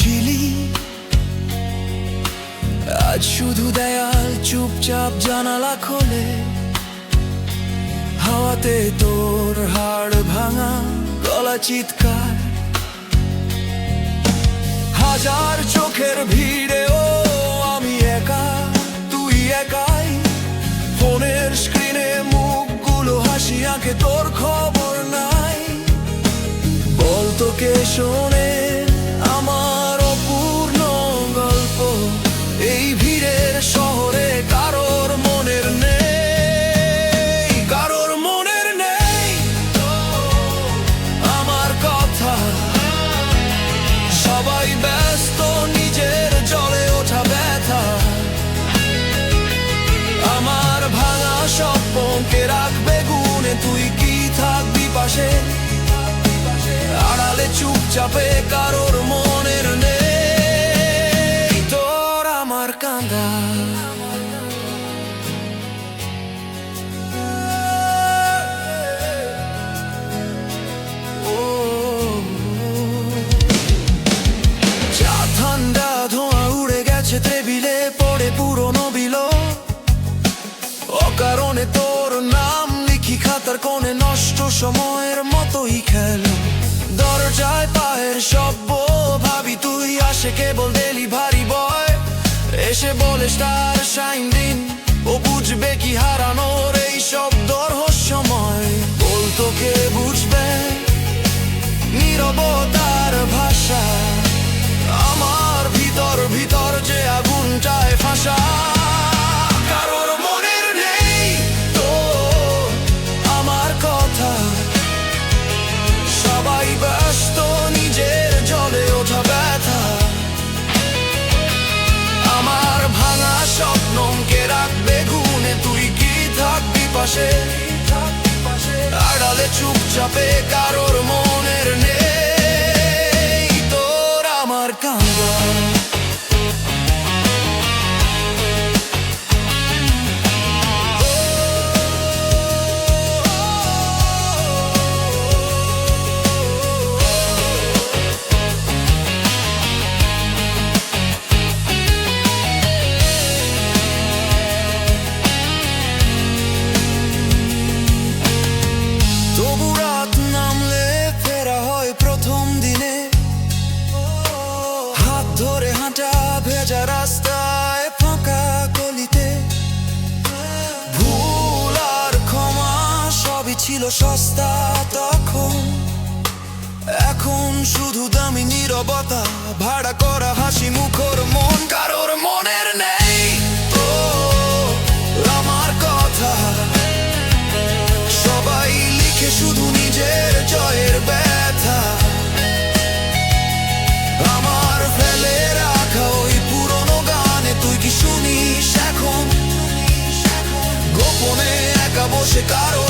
ছিলি, আজ শুধু দেয়াল চুপচাপ জানালা খোলে। হাওয়াতে তোর হাড় ভাঙা গলা চিৎকার, হাজার চোখের ভিড়েও আমি একা, তুই একাই। ফোনের স্ক্রিনে মুখগুলো হাসি আঁকে, তোর খবর নাই। বল তোকে শোনে আমার অপূর্ণ গল্প, এই ভিড়ের শহরে কারোর মনের নেই, কারোর মনের নেই আমার কথা। সবাই ব্যস্ত নিজের জ্বলে ওঠা ব্যথা, আমার ভাঙা স্বপ্নকে রাখবে গুণে। তুই কি থাকবি পাশে, আড়ালে চুপচাপে কারোর মনের নেই তোর আমার কাঁদা। চা ঠান্ডা ধোঁয়া উড়ে গেছে টেবিলে পড়ে পুরনো বিলো। অকারণে তোর নাম লিখি খাতার কোণে, নষ্ট সময়ের মতোই খেলো। দরজায় পায়ের শব্দ, ভাবি তুই আসে কেবল ডেলিভারি বয়। এসে বলে স্টার সাইন দিন, ও বুঝবে কি হারানোর এই শব্দ রহস্যময়। বল তোকে বুঝবে নীরবতার ভাষা, আমার ভিতর ভিতর যে আগুনটায় ফাঁসা। কারোর মনের নেই তো আমার কথা, সবাই ব্যস্ত নিজের জ্বলে ওঠা ব্যথা। আমার ভাঙা স্বপ্নকে রাখবে গুণে, তুই কি থাকবি পাশে, আড়ালে চুপচাপে কারোর মনের নেই তোর আমার কাঁদা। তবু রাত নামলে ফেরা হয় প্রথম দিনে, হাত ধরে হাঁটা ভেজা রাস্তায় ফাঁকা গলিতে। ভুল আর ক্ষমা সবই ছিল সস্তা তখন, এখন শুধু দামি নীরবতা, ভাড়া করা হাসি মুখর মন। কারোর মনের নেই তো আমার কথা, সবাই লিখে শুধু নিজের জয়ের ব্যথা। আমার ফেলে রাখা ওই পুরনো গানে তুই কি শুনিস এখন, গোপনে একা বসে কারো